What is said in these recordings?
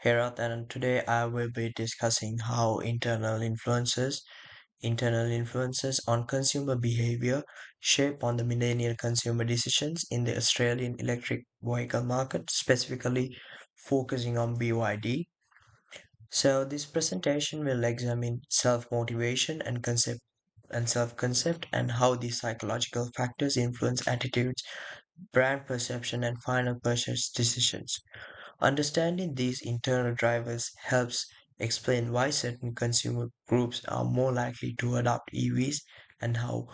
Herat, and today I will be discussing how internal influences on consumer behavior shape on the millennial consumer decisions in the Australian electric vehicle market, specifically focusing on BYD. So this presentation will examine self-motivation and self-concept and how these psychological factors influence attitudes, brand perception, and final purchase decisions. Understanding these internal drivers helps explain why certain consumer groups are more likely to adopt EVs and how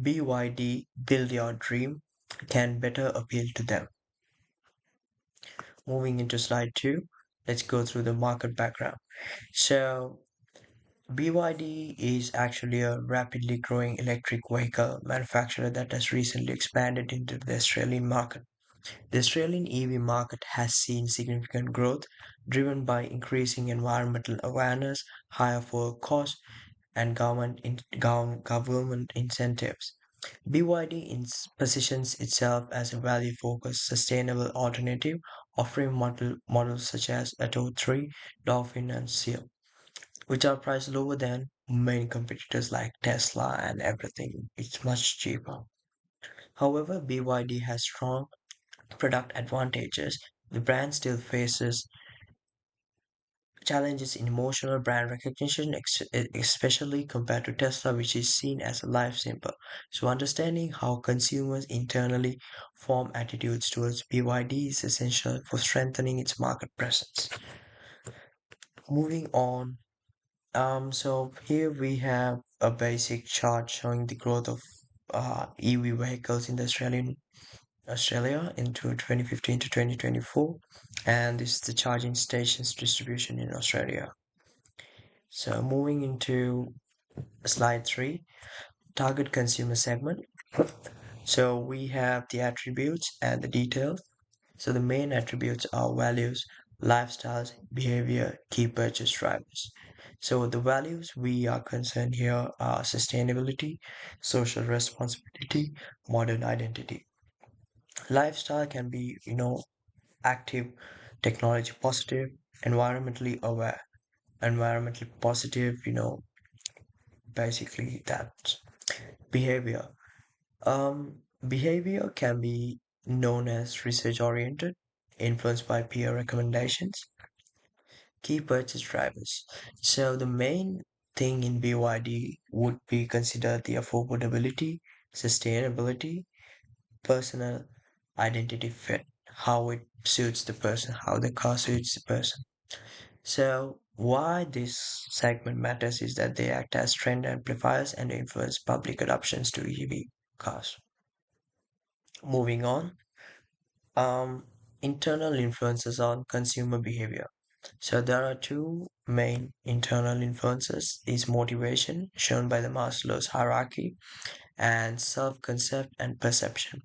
BYD Build Your Dream can better appeal to them. Moving into slide 2, let's go through the market background. So, BYD is actually a rapidly growing electric vehicle manufacturer that has recently expanded into the Australian market. The Australian EV market has seen significant growth, driven by increasing environmental awareness, higher fuel costs, and government incentives. BYD positions itself as a value-focused, sustainable alternative, offering models such as Atto 3, Dolphin, and Seal, which are priced lower than main competitors like Tesla and everything. It's much cheaper. However, BYD has strong product advantages. The brand still faces challenges in emotional brand recognition, especially compared to Tesla, which is seen as a life symbol. So, understanding how consumers internally form attitudes towards BYD is essential for strengthening its market presence. Moving on, so here we have a basic chart showing the growth of EV vehicles in the Australia into 2015 to 2024, and this is the charging stations distribution in Australia. So moving into slide 3, target consumer segment. So we have the attributes and the details. So the main attributes are values, lifestyles, behavior, key purchase drivers. So the values we are concerned here are sustainability, social responsibility, modern identity. Lifestyle can be, active, technology positive, environmentally aware. Environmentally positive, basically that. Behavior. Behavior can be known as research oriented, influenced by peer recommendations. Key purchase drivers. So the main thing in BYD would be considered the affordability, sustainability, personal identity fit, how it suits the person, how the car suits the person. So, why this segment matters is that they act as trend amplifiers and influence public adoptions to EV cars. Moving on, um, internal influences on consumer behavior. So there are two main internal influences: is motivation, shown by the Maslow's hierarchy, and self-concept and perception.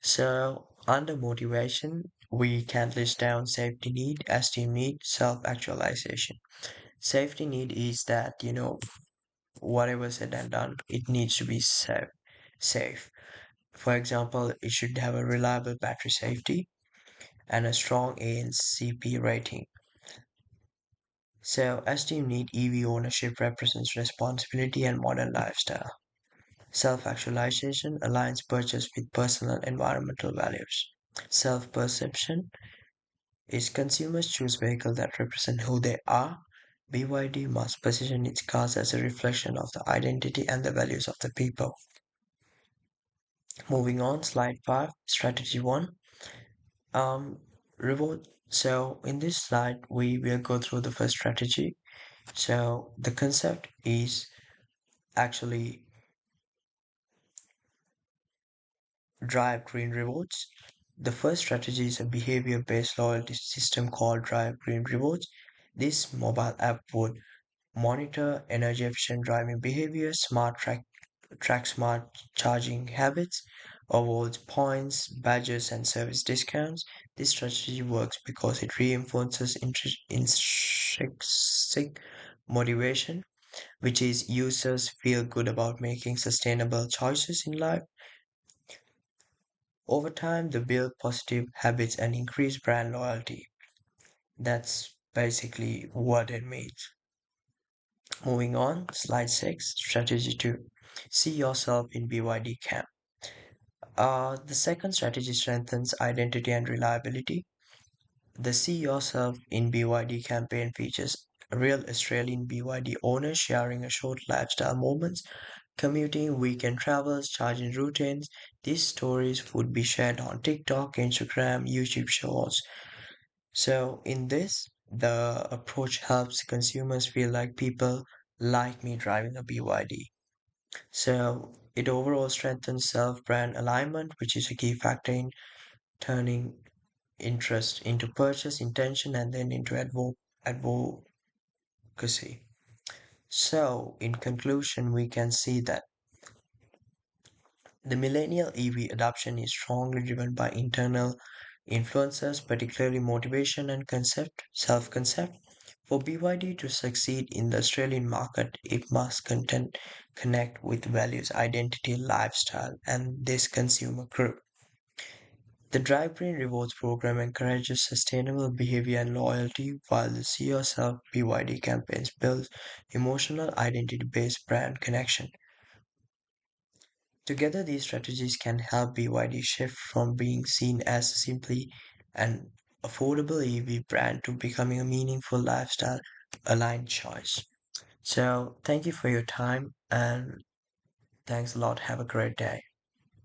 So under motivation, we can list down safety need, esteem need, self-actualization. Safety need is that, whatever said and done, it needs to be safe. For example, it should have a reliable battery safety and a strong ANCP rating. So, esteem need EV ownership represents responsibility and modern lifestyle. Self actualization aligns purchase with personal environmental values. Self perception is consumers choose vehicles that represent who they are. BYD must position its cars as a reflection of the identity and the values of the people. Moving on, slide 5, strategy 1. Reward. So in this slide, we will go through the first strategy. So the concept is actually drive green rewards. The first strategy is a behavior-based loyalty system called Drive Green Rewards. This mobile app would monitor energy efficient driving behavior, track smart charging habits, awards points, badges, and service discounts. This strategy works because it reinforces intrinsic motivation, which is users feel good about making sustainable choices in life. Over time, they build positive habits and increase brand loyalty. That's basically what it means. Moving on, slide 6, strategy 2. See yourself in BYD camp. The second strategy strengthens identity and reliability. The See Yourself in BYD campaign features real Australian BYD owners sharing a short lifestyle moments, commuting, weekend travels, charging routines. These stories would be shared on TikTok, Instagram, YouTube Shorts. So, in this, the approach helps consumers feel like people like me driving a BYD. So, it overall strengthens self brand alignment, which is a key factor in turning interest into purchase intention and then into advocacy. So, in conclusion, we can see that the millennial EV adoption is strongly driven by internal influences, particularly motivation and concept, self-concept. For BYD to succeed in the Australian market, it must connect with values, identity, lifestyle, and this consumer group. The Drivetrain Rewards program encourages sustainable behavior and loyalty, while the See Yourself BYD campaigns build emotional identity-based brand connection. Together, these strategies can help BYD shift from being seen as simply an affordable EV brand to becoming a meaningful lifestyle aligned choice. So, thank you for your time and thanks a lot. Have a great day.